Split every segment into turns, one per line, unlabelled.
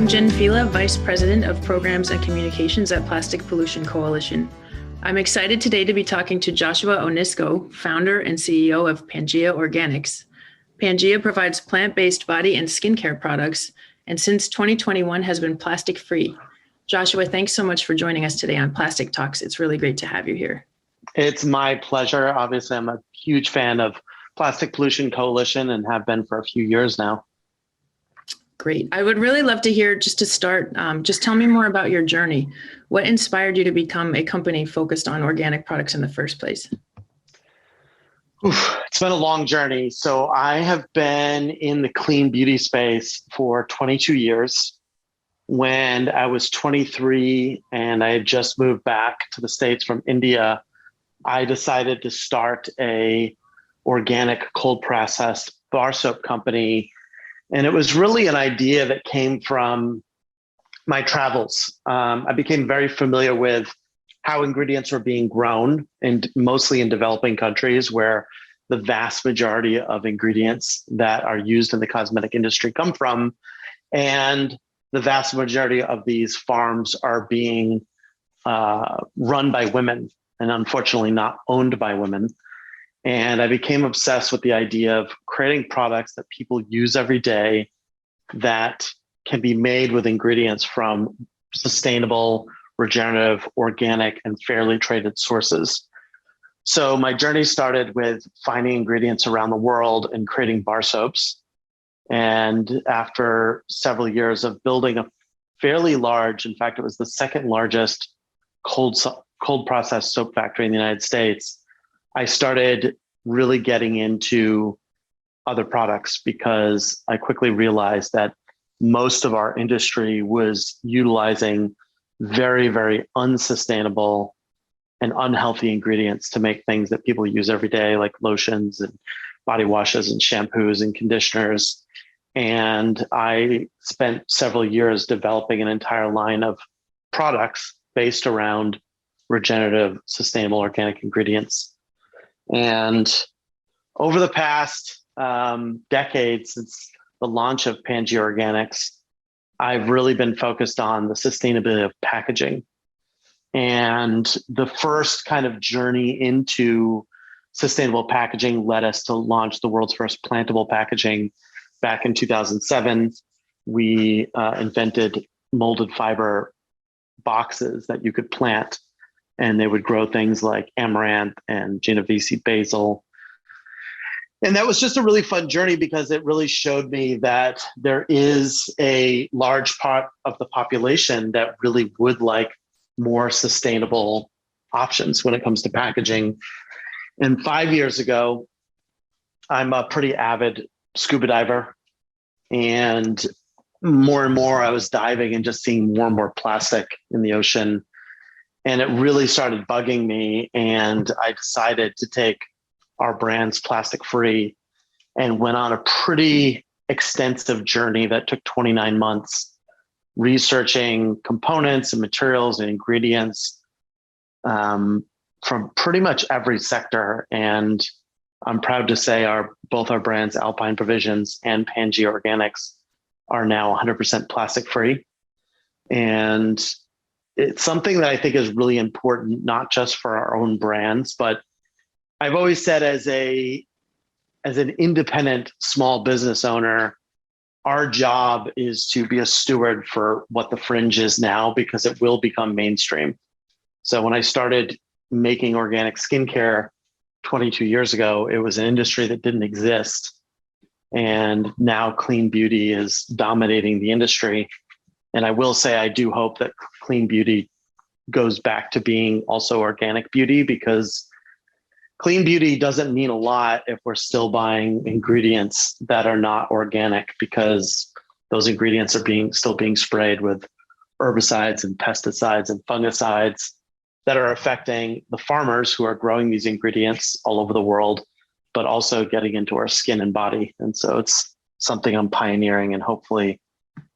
I'm Jen Fela, Vice President of Programs and Communications at Plastic Pollution Coalition. I'm excited today to be talking to Joshua Onysko, founder and CEO of Pangea Organics. Pangea provides plant-based body and skincare products, and since 2021 has been plastic-free. Joshua, thanks so much for joining us today on Plastic Talks. It's really great to have you here.
It's my pleasure. Obviously, I'm a huge fan of Plastic Pollution Coalition and have been for a few years now.
Great. I would really love to hear, just to start, just tell me more about your journey. What inspired you to become a company focused on organic products in the first place?
It's been a long journey. So I have been in the clean beauty space for 22 years. When I was 23 and I had just moved back to the States from India, I decided to start a organic cold processed bar soap company. And it was really an idea that came from my travels. I became very familiar with how ingredients were being grown, and mostly in developing countries where the vast majority of ingredients that are used in the cosmetic industry come from. And the vast majority of these farms are being run by women and unfortunately not owned by women. And I became obsessed with the idea of creating products that people use every day that can be made with ingredients from sustainable, regenerative, organic, and fairly traded sources. So my journey started with finding ingredients around the world and creating bar soaps. And after several years of building a fairly large, in fact, it was the second largest cold processed soap factory in the United States, I started really getting into other products because I quickly realized that most of our industry was utilizing very, very unsustainable and unhealthy ingredients to make things that people use every day, like lotions and body washes and shampoos and conditioners. And I spent several years developing an entire line of products based around regenerative, sustainable, organic ingredients. And over the past decade, since the launch of Pangea Organics, I've really been focused on the sustainability of packaging. And the first kind of journey into sustainable packaging led us to launch the world's first plantable packaging. Back in 2007, we invented molded fiber boxes that you could plant, and they would grow things like amaranth and Genovese basil. And that was just a really fun journey because it really showed me that there is a large part of the population that really would like more sustainable options when it comes to packaging. And 5 years ago, I'm a pretty avid scuba diver, and more I was diving and just seeing more and more plastic in the ocean, and it really started bugging me. And I decided to take our brands plastic free and went on a pretty extensive journey that took 29 months, researching components and materials and ingredients from pretty much every sector. And I'm proud to say both our brands, Alpine Provisions and Pangea Organics, are now 100% plastic free. And it's something that I think is really important, not just for our own brands, but I've always said as an independent small business owner, our job is to be a steward for what the fringe is now, because it will become mainstream. So when I started making organic skincare 22 years ago, it was an industry that didn't exist. And now clean beauty is dominating the industry. And I will say, I do hope that clean beauty goes back to being also organic beauty, because clean beauty doesn't mean a lot if we're still buying ingredients that are not organic, because those ingredients are still being sprayed with herbicides and pesticides and fungicides that are affecting the farmers who are growing these ingredients all over the world, but also getting into our skin and body. And so it's something I'm pioneering, and hopefully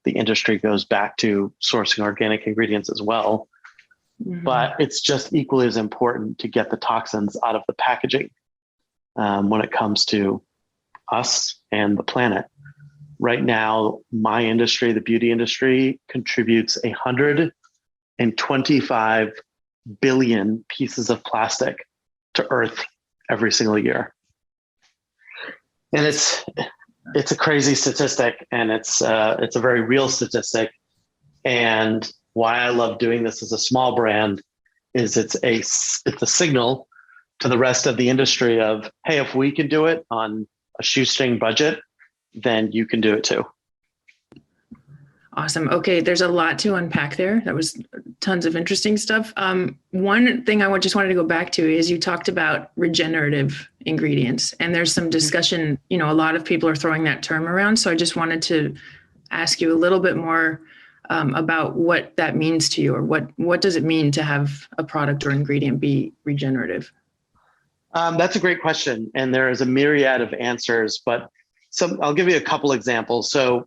the industry goes back to sourcing organic ingredients as well. Mm-hmm. But it's just equally as important to get the toxins out of the packaging when it comes to us and the planet. right now, my industry, the beauty industry, contributes 125 billion pieces of plastic to Earth every single year. And it's a crazy statistic, and it's a very real statistic. And why I love doing this as a small brand is it's a signal to the rest of the industry of, hey, if we can do it on a shoestring budget, then you can do it too.
Awesome. Okay, there's a lot to unpack there. That was tons of interesting stuff. One thing I just wanted to go back to is you talked about regenerative ingredients, and there's some discussion, a lot of people are throwing that term around. So I just wanted to ask you a little bit more about what that means to you, or what does it mean to have a product or ingredient be regenerative?
That's a great question. And there is a myriad of answers, but I'll give you a couple examples. So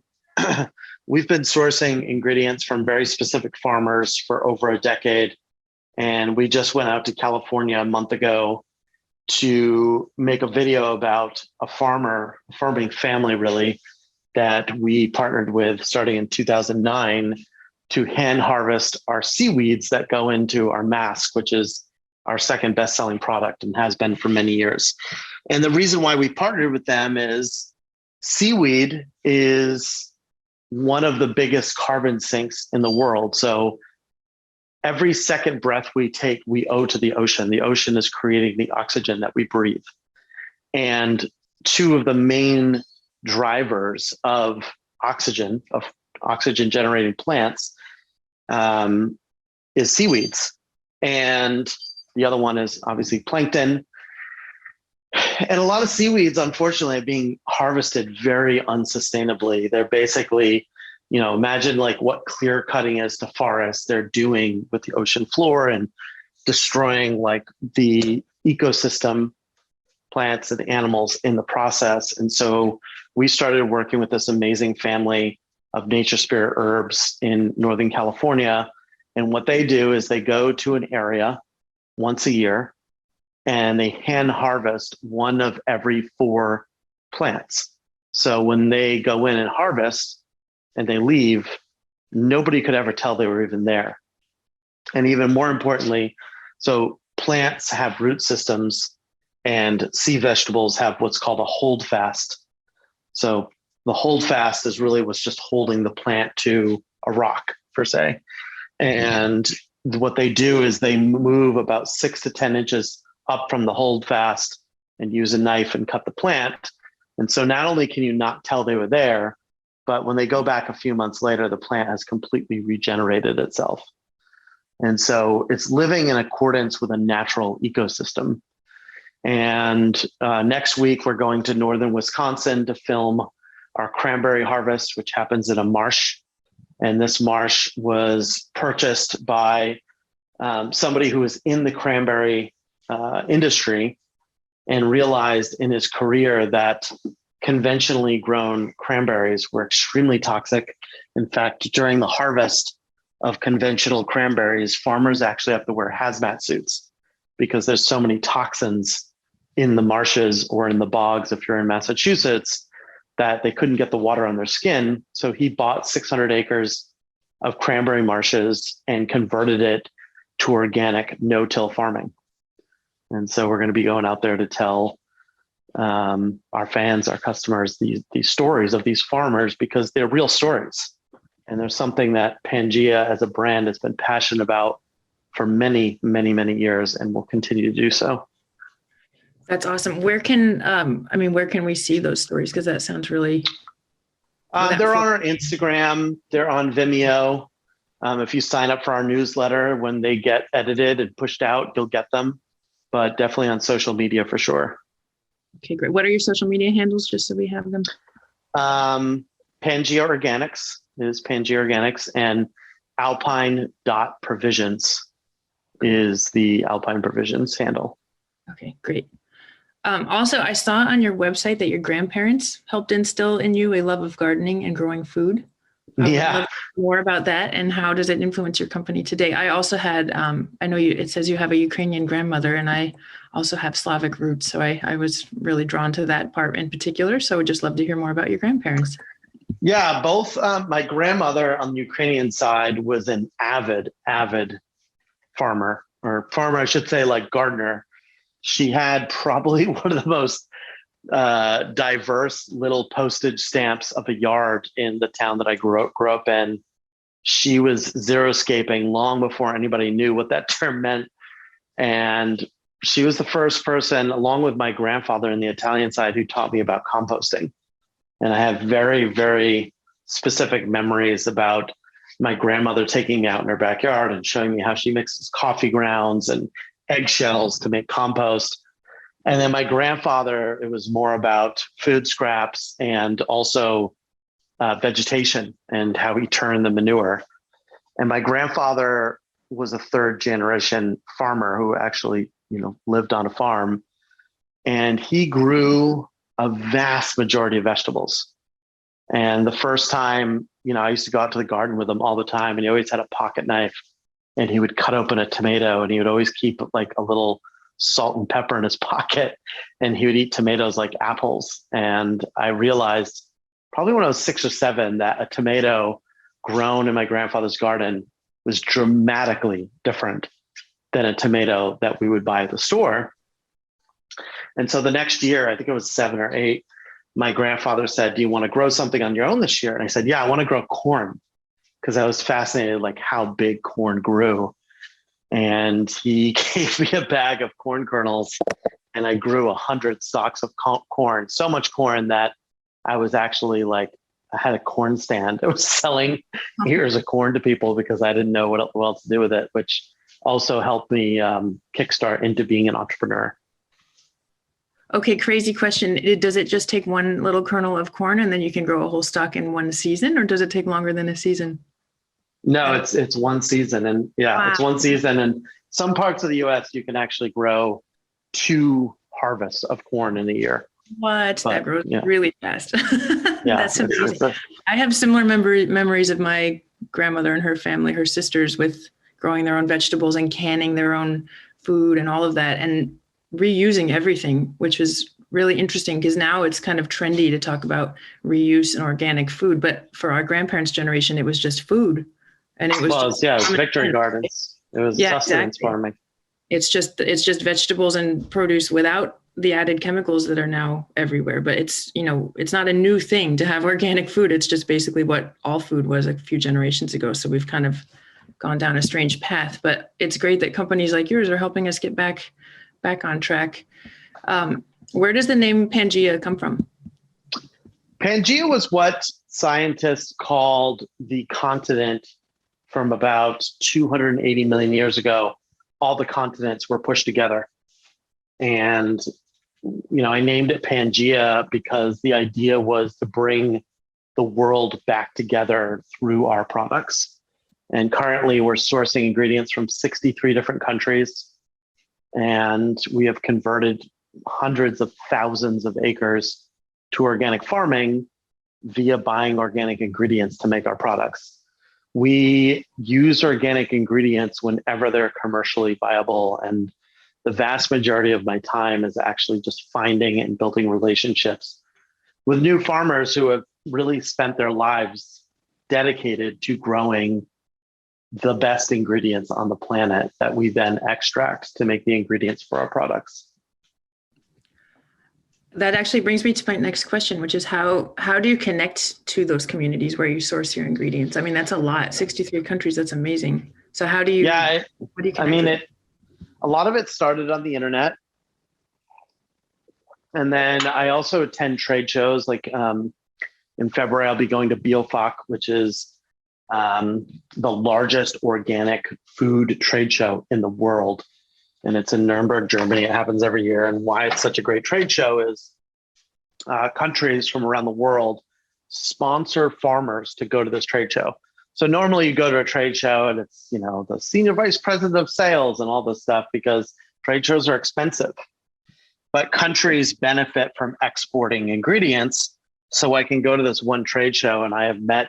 we've been sourcing ingredients from very specific farmers for over a decade. And we just went out to California a month ago to make a video about a farming family, really, that we partnered with starting in 2009 to hand harvest our seaweeds that go into our mask, which is our second best-selling product and has been for many years. And the reason why we partnered with them is seaweed is one of the biggest carbon sinks in the world. So every second breath we take, we owe to the ocean. The ocean is creating the oxygen that we breathe. And two of the main drivers of oxygen generating plants is seaweeds. And the other one is obviously plankton. And a lot of seaweeds, unfortunately, are being harvested very unsustainably. They're basically, imagine like what clear cutting is to forests, they're doing with the ocean floor and destroying like the ecosystem, plants and animals in the process. And so we started working with this amazing family of nature spirit herbs in Northern California. And what they do is they go to an area once a year and they hand harvest one of every 4 plants. So when they go in and harvest and they leave, nobody could ever tell they were even there. And even more importantly, so plants have root systems and sea vegetables have what's called a hold fast. So the hold fast was just holding the plant to a rock, per se. And what they do is they move about 6 to 10 inches up from the hold fast and use a knife and cut the plant. And so not only can you not tell they were there, but when they go back a few months later, the plant has completely regenerated itself. And so it's living in accordance with a natural ecosystem. And next week, we're going to northern Wisconsin to film our cranberry harvest, which happens in a marsh. And this marsh was purchased by somebody who was in the cranberry industry and realized in his career that conventionally grown cranberries were extremely toxic. In fact, during the harvest of conventional cranberries, farmers actually have to wear hazmat suits because there's so many toxins in the marshes or in the bogs, if you're in Massachusetts, that they couldn't get the water on their skin. So he bought 600 acres of cranberry marshes and converted it to organic no-till farming. And so we're going to be going out there to tell our fans, our customers, these stories of these farmers, because they're real stories. And there's something that Pangea as a brand has been passionate about for many, many, many years and will continue to do so.
That's awesome. Where can we see those stories? Because that sounds really...
They're on our Instagram. They're on Vimeo. If you sign up for our newsletter, when they get edited and pushed out, you'll get them. But definitely on social media for sure.
Okay, great. What are your social media handles, just so we have them?
Pangea Organics is Pangea Organics, and alpine.provisions is the Alpine Provisions handle.
Okay, great. Also, I saw on your website that your grandparents helped instill in you a love of gardening and growing food. I would love more about that, and how does it influence your company today? I also had, I know it says you have a Ukrainian grandmother, and I also have Slavic roots. So I was really drawn to that part in particular. So I would just love to hear more about your grandparents.
Yeah, both. My grandmother on the Ukrainian side was an avid farmer, I should say, like gardener. She had probably one of the most diverse little postage stamps of a yard in the town that I grew up in. She was xeriscaping long before anybody knew what that term meant. And she was the first person, along with my grandfather on the Italian side, who taught me about composting. And I have very, very specific memories about my grandmother taking me out in her backyard and showing me how she mixes coffee grounds and eggshells to make compost. And then my grandfather, it was more about food scraps and also vegetation and how he turned the manure. And my grandfather was a third generation farmer who actually, lived on a farm, and he grew a vast majority of vegetables. And the first time, I used to go out to the garden with him all the time, and he always had a pocket knife, and he would cut open a tomato, and he would always keep like a little salt and pepper in his pocket, and he would eat tomatoes like apples. And I realized probably when I was 6 or 7 that a tomato grown in my grandfather's garden was dramatically different than a tomato that we would buy at the store. And so the next year, I think it was 7 or 8, my grandfather said, "Do you want to grow something on your own this year?" And I said, "Yeah, I want to grow corn," because I was fascinated like how big corn grew. And he gave me a bag of corn kernels, and I grew 100 stalks of corn, so much corn that I was actually like, I had a corn stand. I was selling ears of corn to people because I didn't know what else to do with it, which also helped me kickstart into being an entrepreneur.
Okay, crazy question. Does it just take one little kernel of corn and then you can grow a whole stalk in one season, or does it take longer than a season?
No, it's one season, and
Wow.
it's one season. And some parts of the U.S. you can actually grow 2 harvests of corn in a year.
What?
But,
that grows
yeah.
really fast.
Yeah,
That's amazing. I have similar memories of my grandmother and her family, her sisters, with growing their own vegetables and canning their own food and all of that, and reusing everything, which was really interesting because now it's kind of trendy to talk about reuse and organic food. But for our grandparents' generation, it was just food. And it was
Victory gardens. It was sustenance farming.
It's just vegetables and produce without the added chemicals that are now everywhere. But it's not a new thing to have organic food. It's just basically what all food was a few generations ago. So we've kind of gone down a strange path. But it's great that companies like yours are helping us get back on track. Where does the name Pangea come from?
Pangea was what scientists called the continent. From about 280 million years ago, all the continents were pushed together. And, I named it Pangea because the idea was to bring the world back together through our products. And currently we're sourcing ingredients from 63 different countries. And we have converted hundreds of thousands of acres to organic farming via buying organic ingredients to make our products. We use organic ingredients whenever they're commercially viable. And the vast majority of my time is actually just finding and building relationships with new farmers who have really spent their lives dedicated to growing the best ingredients on the planet that we then extract to make the ingredients for our products.
That actually brings me to my next question, which is how do you connect to those communities where you source your ingredients? I mean, that's a lot, 63 countries. That's amazing. So how do you?
Yeah, a lot of it started on the internet, and then I also attend trade shows. Like in February, I'll be going to BioFach, which is the largest organic food trade show in the world. And it's in Nuremberg, Germany. It happens every year. And why it's such a great trade show is countries from around the world sponsor farmers to go to this trade show. So normally you go to a trade show and it's, the senior vice president of sales and all this stuff because trade shows are expensive. But countries benefit from exporting ingredients. So I can go to this one trade show and I have met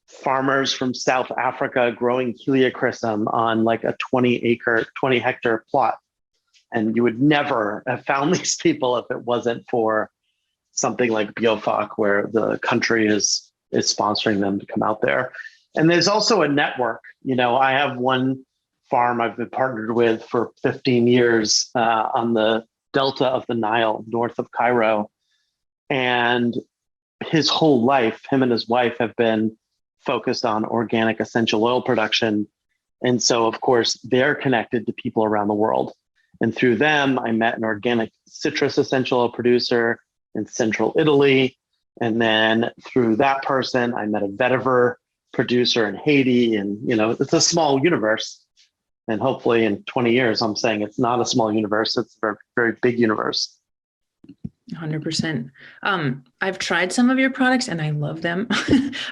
farmers from South Africa growing heliochrysum on like a 20 hectare plot. And you would never have found these people if it wasn't for something like BioFach, where the country is is sponsoring them to come out there. And there's also a network. I have one farm I've been partnered with for 15 years on the delta of the Nile, north of Cairo. And his whole life, him and his wife have been focused on organic essential oil production. And so, of course, they're connected to people around the world. And through them, I met an organic citrus essential oil producer in central Italy. And then through that person, I met a vetiver producer in Haiti. And, it's a small universe. And hopefully in 20 years, I'm saying it's not a small universe. It's a very, very big universe.
100%. I've tried some of your products and I love them.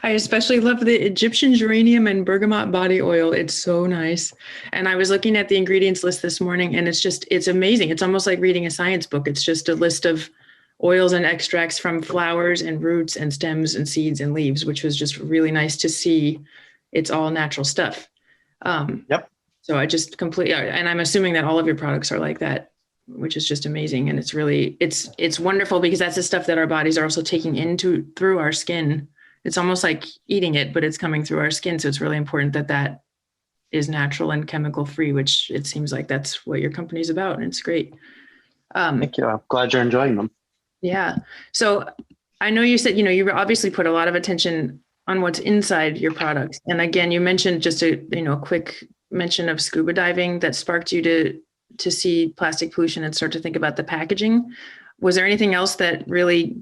I especially love the Egyptian geranium and bergamot body oil. It's so nice. And I was looking at the ingredients list this morning and it's amazing. It's almost like reading a science book. It's just a list of oils and extracts from flowers and roots and stems and seeds and leaves, which was just really nice to see. It's all natural stuff.
Yep.
So I just completely, and I'm assuming that all of your products are like that, which is just amazing. And it's really, it's wonderful because that's the stuff that our bodies are also taking through our skin. It's almost like eating it, but it's coming through our skin. So it's really important that is natural and chemical free, which it seems like that's what your company's about. And it's great.
Thank you. I'm glad you're enjoying them.
Yeah. So I know you said, you obviously put a lot of attention on what's inside your products. And again, you mentioned just a quick mention of scuba diving that sparked you to see plastic pollution and start to think about the packaging. Was there anything else that really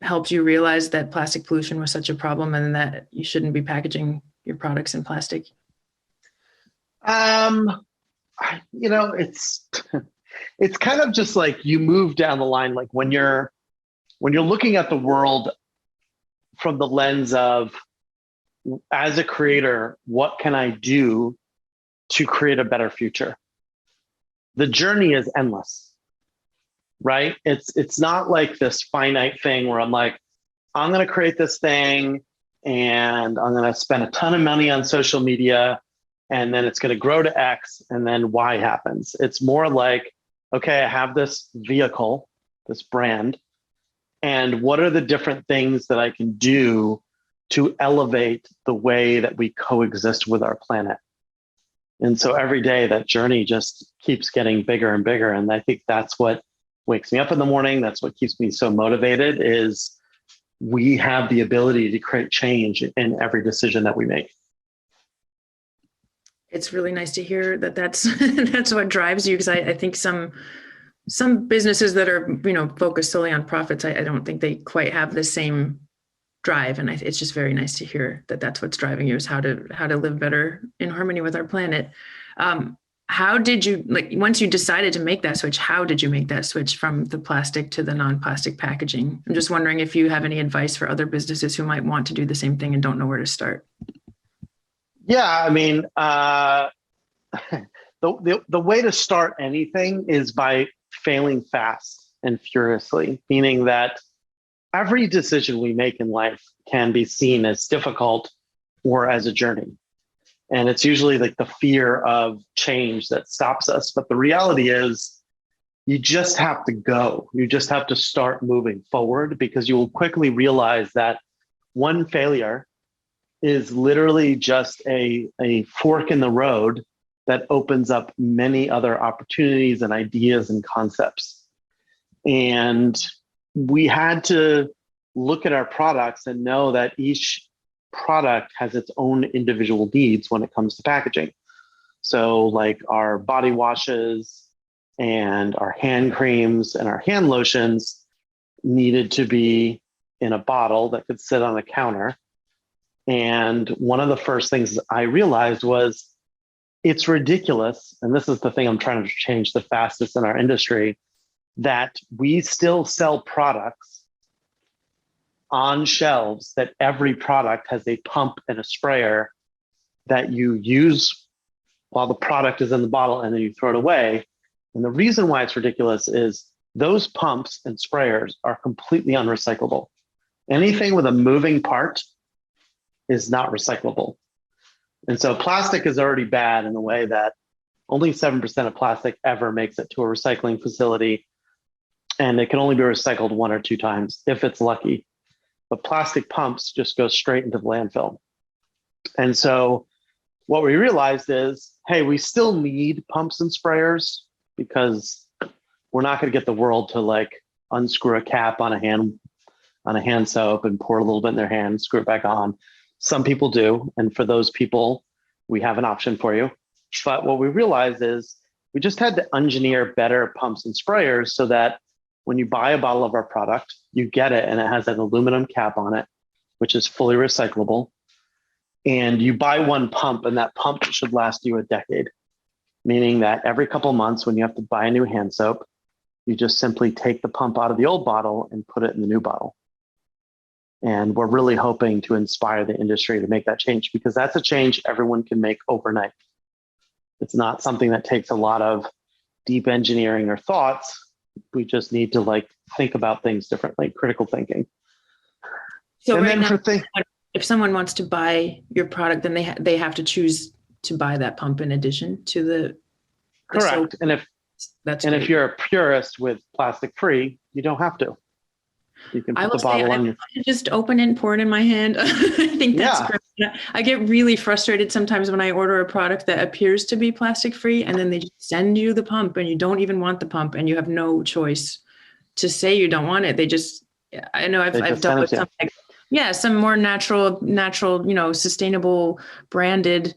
helped you realize that plastic pollution was such a problem and that you shouldn't be packaging your products in plastic?
It's kind of just like you move down the line, like when you're looking at the world from the lens of, as a creator, what can I do to create a better future? The journey is endless, right? It's not like this finite thing where I'm like, I'm going to create this thing and I'm going to spend a ton of money on social media and then it's going to grow to X and then Y happens. It's more like, okay, I have this vehicle, this brand, and what are the different things that I can do to elevate the way that we coexist with our planet? And so every day that journey just keeps getting bigger and bigger. And I think that's what wakes me up in the morning. That's what keeps me so motivated is we have the ability to create change in every decision that we make.
It's really nice to hear that that's that's what drives you, because I think some businesses that are focused solely on profits, I don't think they quite have the same drive. And it's just very nice to hear that that's what's driving you, is how to live better in harmony with our planet. How did you, once you decided to make that switch, how did you make that switch from the plastic to the non-plastic packaging? I'm just wondering if you have any advice for other businesses who might want to do the same thing and don't know where to start.
Yeah, I mean, the way to start anything is by failing fast and furiously, meaning that every decision we make in life can be seen as difficult or as a journey. And it's usually like the fear of change that stops us. But the reality is you just have to go. You just have to start moving forward, because you will quickly realize that one failure is literally just a fork in the road that opens up many other opportunities and ideas and concepts. And we had to look at our products and know that each product has its own individual needs when it comes to packaging. So like our body washes and our hand creams and our hand lotions needed to be in a bottle that could sit on a counter. And one of the first things I realized was it's ridiculous, and this is the thing I'm trying to change the fastest in our industry, that we still sell products on shelves that every product has a pump and a sprayer that you use while the product is in the bottle and then you throw it away. And the reason why it's ridiculous is those pumps and sprayers are completely unrecyclable. Anything with a moving part is not recyclable. And so plastic is already bad in the way that only 7% of plastic ever makes it to a recycling facility. And it can only be recycled 1 or 2 times if it's lucky but plastic pumps just go straight into the landfill. And so what we realized is, hey, we still need pumps and sprayers because we're not going to get the world to like unscrew a cap on a hand soap and pour a little bit in their hand, screw it back on. Some people do. And for those people, we have an option for you. But what we realized is we just had to engineer better pumps and sprayers so that when you buy a bottle of our product, you get it and it has an aluminum cap on it, which is fully recyclable. And you buy one pump and that pump should last you a decade, meaning that every couple of months when you have to buy a new hand soap, you just simply take the pump out of the old bottle and put it in the new bottle. And we're really hoping to inspire the industry to make that change because that's a change everyone can make overnight. It's not something that takes a lot of deep engineering or thoughts. We just need to like think about things differently, critical thinking.
So and right now, if someone wants to buy your product, then they have to choose to buy that pump in addition to the
correct.
Soap.
And if you're a purist with plastic free, you don't have to. You can put the bottle on your.
Just open it and pour it in my hand. I think that's great. I get really frustrated sometimes when I order a product that appears to be plastic free and then they just send you the pump and you don't even want the pump and you have no choice to say you don't want it. They just, I know I've dealt with something. Yeah, some more natural, sustainable branded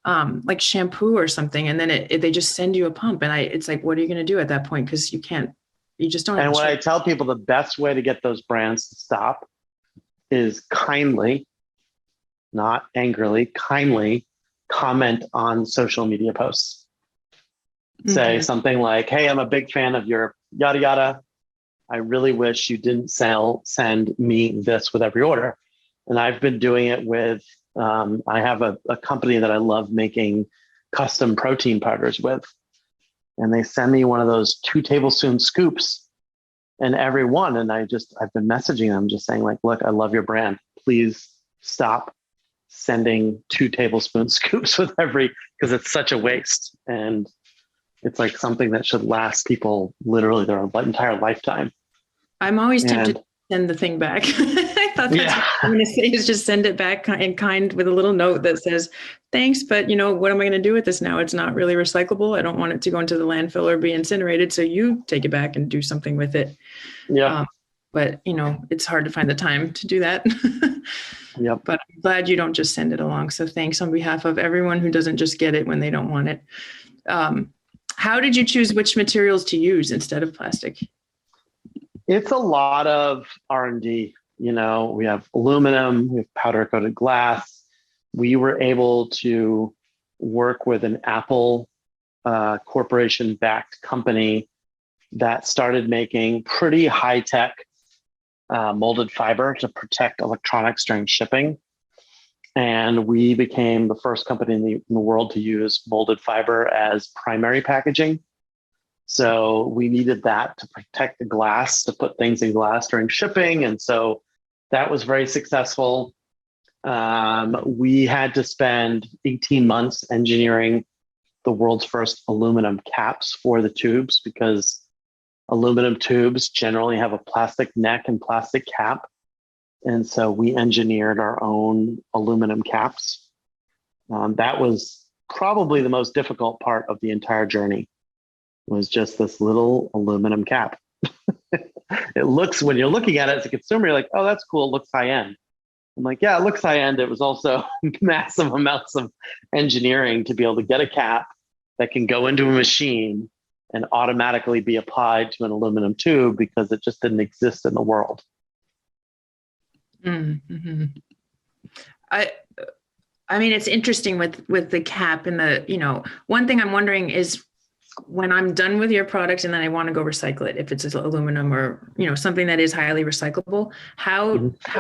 like shampoo or something. And then they just send you a pump. And it's like, what are you going to do at that point? Because you just don't.
And what I tell people, the best way to get those brands to stop is kindly, not angrily, kindly comment on social media posts. Say something like, hey, I'm a big fan of your yada, yada. I really wish you didn't send me this with every order. And I've been doing it with, I have a company that I love making custom protein powders with. And they send me one of those 2 tablespoon scoops and every one. And I've been messaging them just saying like, look, I love your brand. Please stop sending 2 tablespoon scoops with because it's such a waste. And it's like something that should last people literally their entire lifetime. I'm always tempted to
send the thing back. I thought that's what I'm going to say is just send it back in kind with a little note that says, thanks, but what am I going to do with this now? It's not really recyclable. I don't want it to go into the landfill or be incinerated. So you take it back and do something with it.
Yeah.
But it's hard to find the time to do that.
Yep.
But I'm glad you don't just send it along. So thanks on behalf of everyone who doesn't just get it when they don't want it. How did you choose which materials to use instead of plastic?
It's a lot of R&D. We have aluminum, we have powder coated glass. We were able to work with an Apple corporation backed company that started making pretty high tech molded fiber to protect electronics during shipping. And we became the first company in the world to use molded fiber as primary packaging. So we needed that to protect the glass, to put things in glass during shipping. And so that was very successful. We had to spend 18 months engineering the world's first aluminum caps for the tubes because aluminum tubes generally have a plastic neck and plastic cap. And so we engineered our own aluminum caps. That was probably the most difficult part of the entire journey, was just this little aluminum cap. It looks, when you're looking at it as a consumer, you're like, oh, that's cool. It looks high end. I'm like, yeah, it looks high end. It was also massive amounts of engineering to be able to get a cap that can go into a machine and automatically be applied to an aluminum tube because it just didn't exist in the world.
Mm-hmm. I mean, it's interesting with the cap and one thing I'm wondering is when I'm done with your product and then I want to go recycle it, if it's aluminum or, something that is highly recyclable, how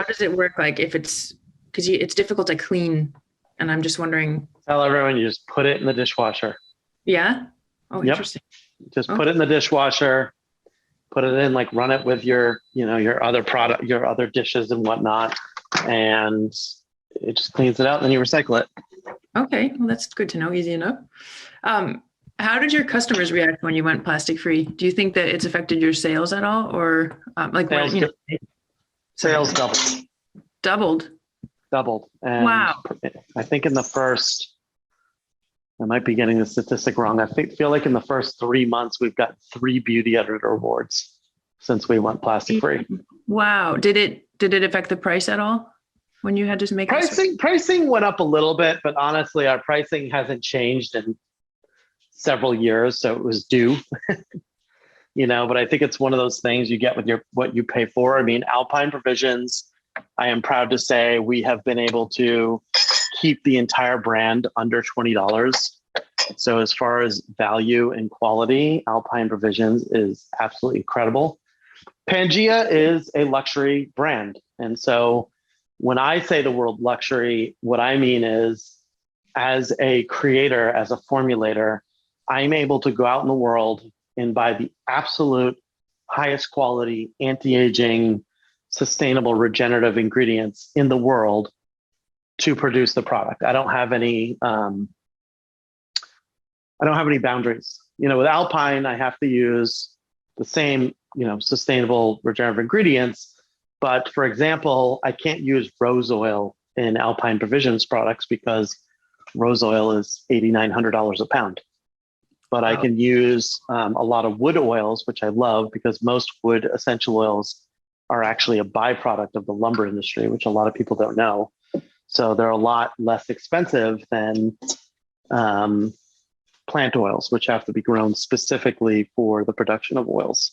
does it work? Like because it's difficult to clean, and I'm just wondering.
Tell everyone you just put it in the dishwasher.
Yeah. Oh,
yep.
Interesting.
Just put it in the dishwasher, put it in, like run it with your other product, your other dishes and whatnot. And it just cleans it out and then you recycle it.
Okay. Well, that's good to know. Easy enough. How did your customers react when you went plastic free? Do you think that it's affected your sales at all, or
Sales doubled. Doubled. And
Wow.
I think in the first, I might be getting the statistic wrong. Feel like in the first 3 months, we've got 3 beauty editor awards since we went plastic free.
Wow. Did it affect the price at all when you had to make
pricing went up a little bit, but honestly, our pricing hasn't changed in several years, so it was due. But I think it's one of those things you get with what you pay for. I mean, Alpine Provisions, I am proud to say we have been able to keep the entire brand under $20. So as far as value and quality, Alpine Provisions is absolutely incredible. Pangea is a luxury brand. And so when I say the word luxury, what I mean is, as a creator, as a formulator, I'm able to go out in the world and buy the absolute highest quality, anti-aging, sustainable, regenerative ingredients in the world to produce the product. I don't have any boundaries. With Alpine, I have to use the same, sustainable, regenerative ingredients. But for example, I can't use rose oil in Alpine Provisions products because rose oil is $8,900 a pound. But I can use a lot of wood oils, which I love because most wood essential oils are actually a byproduct of the lumber industry, which a lot of people don't know. So they're a lot less expensive than plant oils, which have to be grown specifically for the production of oils.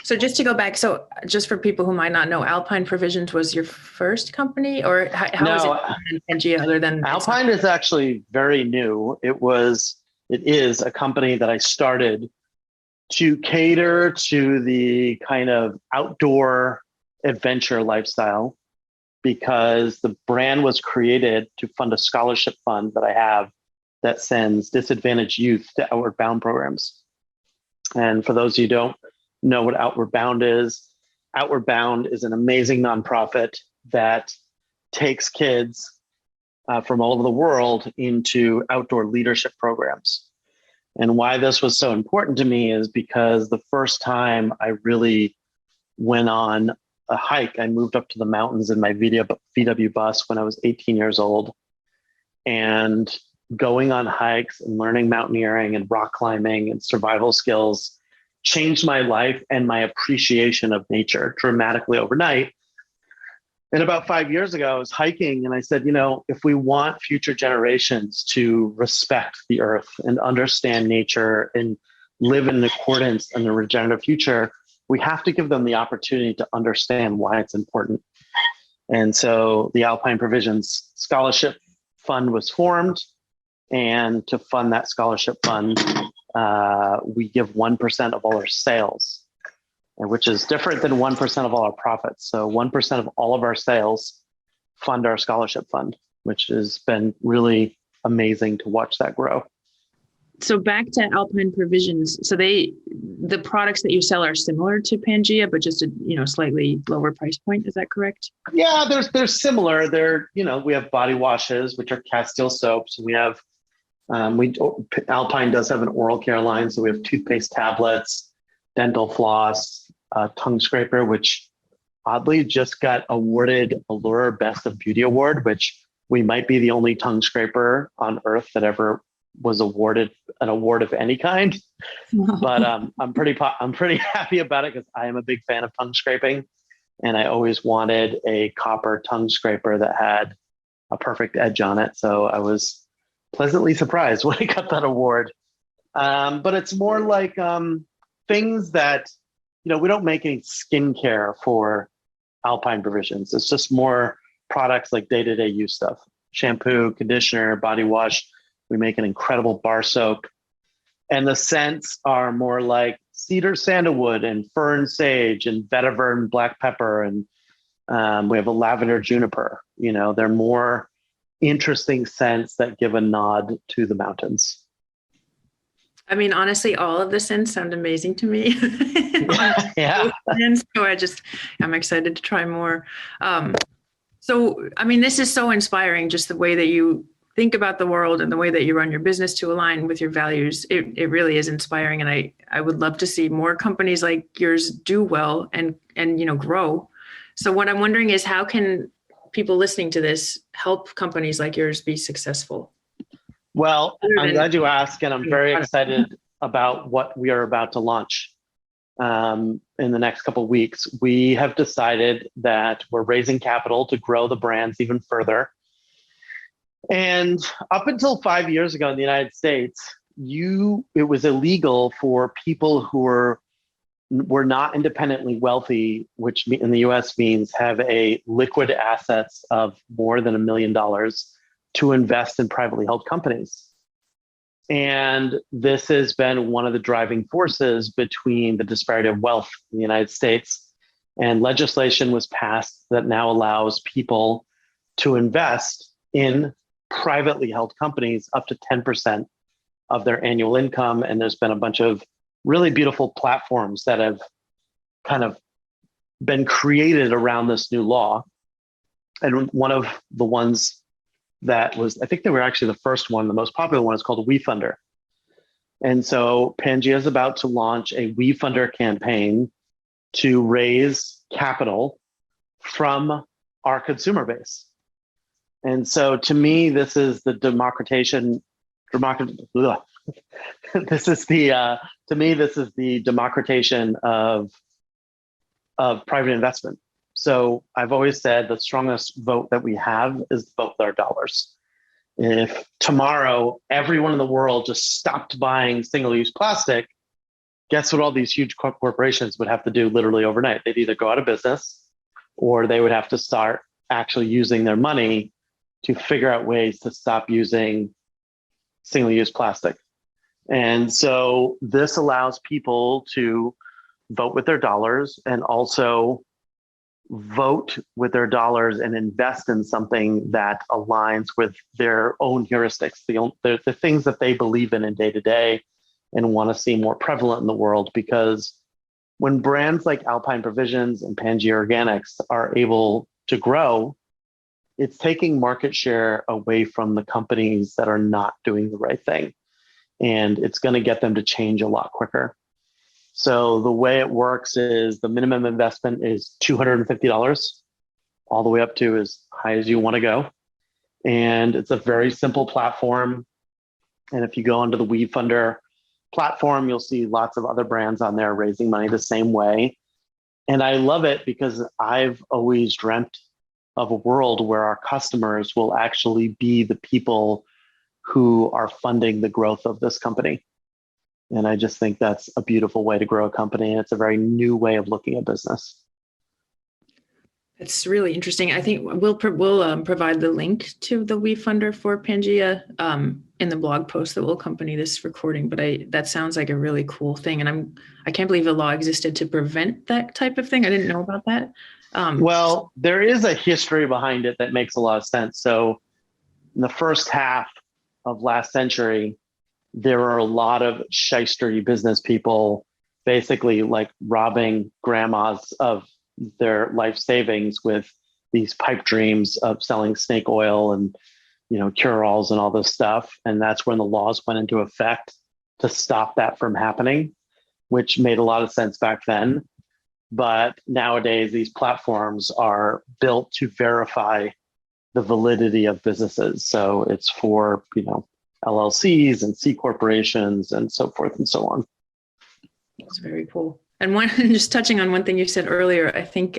So just to go back, so just for people who might not know, Alpine Provisions was your first company, or how is it Pangea other than
Alpine is actually very new. It is a company that I started to cater to the kind of outdoor adventure lifestyle, because the brand was created to fund a scholarship fund that I have that sends disadvantaged youth to Outward Bound programs. And for those of you who don't know what Outward Bound is an amazing nonprofit that takes kids from all over the world into outdoor leadership programs. And why this was so important to me is because the first time I really went on a hike, I moved up to the mountains in my VW bus when I was 18 years old. And going on hikes and learning mountaineering and rock climbing and survival skills changed my life and my appreciation of nature dramatically overnight. And about 5 years ago, I was hiking and I said, if we want future generations to respect the earth and understand nature and live in accordance in a regenerative future, we have to give them the opportunity to understand why it's important. And so the Alpine Provisions Scholarship Fund was formed. And to fund that scholarship fund, we give 1% of all our sales, which is different than 1% of all our profits. So 1% of all of our sales fund our scholarship fund, which has been really amazing to watch that grow.
So back to Alpine Provisions. So the products that you sell are similar to Pangea, but just a slightly lower price point. Is that correct?
Yeah, they're similar. We have body washes, which are Castile soaps. We have Alpine does have an oral care line, so we have toothpaste tablets, dental floss, tongue scraper, which oddly just got awarded Allure Best of Beauty Award, which we might be the only tongue scraper on earth that ever was awarded an award of any kind. But I'm pretty happy about it because I am a big fan of tongue scraping, and I always wanted a copper tongue scraper that had a perfect edge on it. So I was pleasantly surprised when I got that award. But it's more like things that, we don't make any skincare for Alpine Provisions. It's just more products like day-to-day use stuff. Shampoo, conditioner, body wash. We make an incredible bar soap. And the scents are more like cedar sandalwood and fern sage and vetiver and black pepper. And we have a lavender juniper. They're more interesting scents that give a nod to the mountains.
I mean, honestly, all of the scents sound amazing to me.
Yeah.
So I'm excited to try more. So, I mean, this is so inspiring, just the way that you think about the world and the way that you run your business to align with your values. It really is inspiring. And I would love to see more companies like yours do well and grow. So what I'm wondering is, how can people listening to this help companies like yours be successful?
Well, I'm glad you asked, and I'm very excited about what we are about to launch in the next couple of weeks. We have decided that we're raising capital to grow the brands even further. And up until 5 years ago in the United States, it was illegal for people who were not independently wealthy, which in the US means have a liquid assets of more than $1 million, to invest in privately held companies. And this has been one of the driving forces between the disparity of wealth in the United States. And legislation was passed that now allows people to invest in privately held companies up to 10% of their annual income. And there's been a bunch of really beautiful platforms that have kind of been created around this new law. And one of the ones that was, I think they were actually the first one, the most popular one, is called WeFunder. And so Pangea is about to launch a WeFunder campaign to raise capital from our consumer base. And so to me, this is the democratization of private investment. So I've always said the strongest vote that we have is the vote with our dollars. If tomorrow everyone in the world just stopped buying single-use plastic, guess what all these huge corporations would have to do literally overnight? They'd either go out of business, or they would have to start actually using their money to figure out ways to stop using single-use plastic. And so this allows people to vote with their dollars, and also vote with their dollars and invest in something that aligns with their own heuristics, the things that they believe in day to day and want to see more prevalent in the world. Because when brands like Alpine Provisions and Pangea Organics are able to grow, it's taking market share away from the companies that are not doing the right thing. And it's going to get them to change a lot quicker. So the way it works is the minimum investment is $250, all the way up to as high as you want to go. And it's a very simple platform. And if you go onto the WeFunder platform, you'll see lots of other brands on there raising money the same way. And I love it because I've always dreamt of a world where our customers will actually be the people who are funding the growth of this company. And I just think that's a beautiful way to grow a company. And it's a very new way of looking at business.
It's really interesting. I think we'll provide the link to the WeFunder for Pangea in the blog post that will accompany this recording. But that sounds like a really cool thing. And I can't believe the law existed to prevent that type of thing. I didn't know about that.
Well, there is a history behind it that makes a lot of sense. So in the first half of last century, there were a lot of shystery business people basically like robbing grandmas of their life savings with these pipe dreams of selling snake oil and, cure-alls and all this stuff. And that's when the laws went into effect to stop that from happening, which made a lot of sense back then. But nowadays, these platforms are built to verify the validity of businesses. So it's for, LLCs and C corporations and so forth and so on.
That's very cool. And just touching on one thing you said earlier, I think,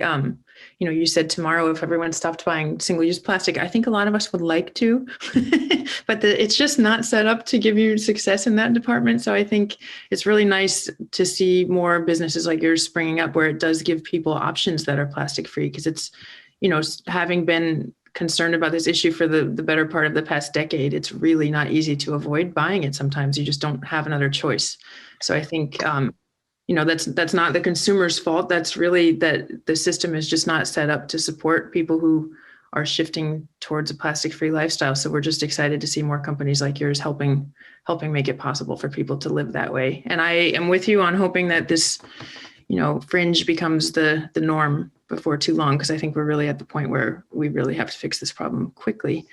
you said tomorrow, if everyone stopped buying single-use plastic, I think a lot of us would like to, but it's just not set up to give you success in that department. So I think it's really nice to see more businesses like yours springing up where it does give people options that are plastic-free, because it's, having been concerned about this issue for the better part of the past decade, it's really not easy to avoid buying it. Sometimes you just don't have another choice. So I think, that's not the consumer's fault. That's really that the system is just not set up to support people who are shifting towards a plastic-free lifestyle. So we're just excited to see more companies like yours helping make it possible for people to live that way. And I am with you on hoping that this, fringe becomes the norm before too long, because I think we're really at the point where we really have to fix this problem quickly.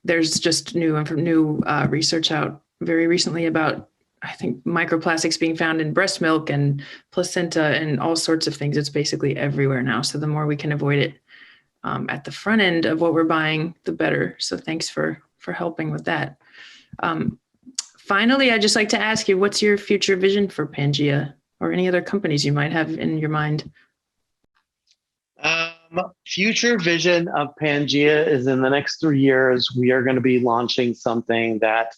There's just new research out very recently about I think microplastics being found in breast milk and placenta and all sorts of things. It's basically everywhere now. So the more we can avoid it at the front end of what we're buying, the better. So thanks for helping with that. Finally, I'd just like to ask you, what's your future vision for Pangea or any other companies you might have in your mind?
Future vision of Pangea is in the next 3 years, we are going to be launching something that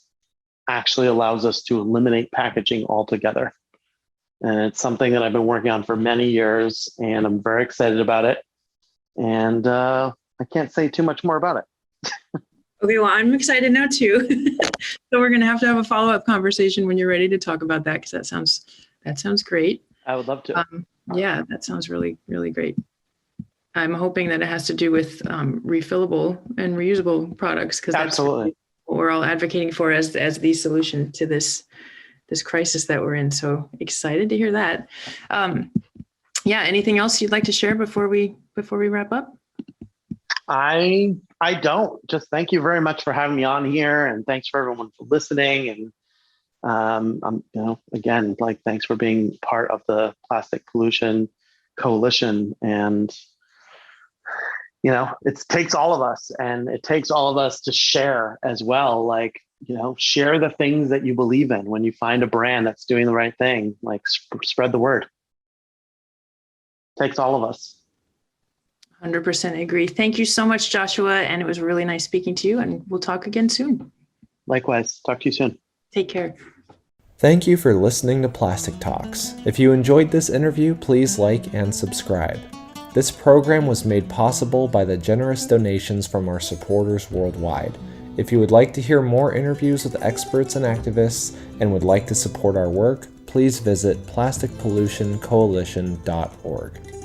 actually allows us to eliminate packaging altogether. And it's something that I've been working on for many years, and I'm very excited about it. And I can't say too much more about it.
Okay, well, I'm excited now too. So we're going to have a follow-up conversation when you're ready to talk about that, because that sounds great.
I would love to.
Yeah, that sounds really, really great. I'm hoping that it has to do with refillable and reusable products, because that's
Absolutely
what we're all advocating for as the solution to this crisis that we're in. So excited to hear that. Yeah, anything else you'd like to share before we wrap up?
I don't. Just thank you very much for having me on here, and thanks for everyone for listening. And again, thanks for being part of the Plastic Pollution Coalition. And it takes all of us, and it takes all of us to share as well. Share the things that you believe in. When you find a brand that's doing the right thing, spread the word. It takes all of us.
100% agree. Thank you so much, Joshua. And it was really nice speaking to you, and we'll talk again soon.
Likewise. Talk to you soon.
Take care.
Thank you for listening to Plastic Talks. If you enjoyed this interview, please like and subscribe. This program was made possible by the generous donations from our supporters worldwide. If you would like to hear more interviews with experts and activists and would like to support our work, please visit plasticpollutioncoalition.org.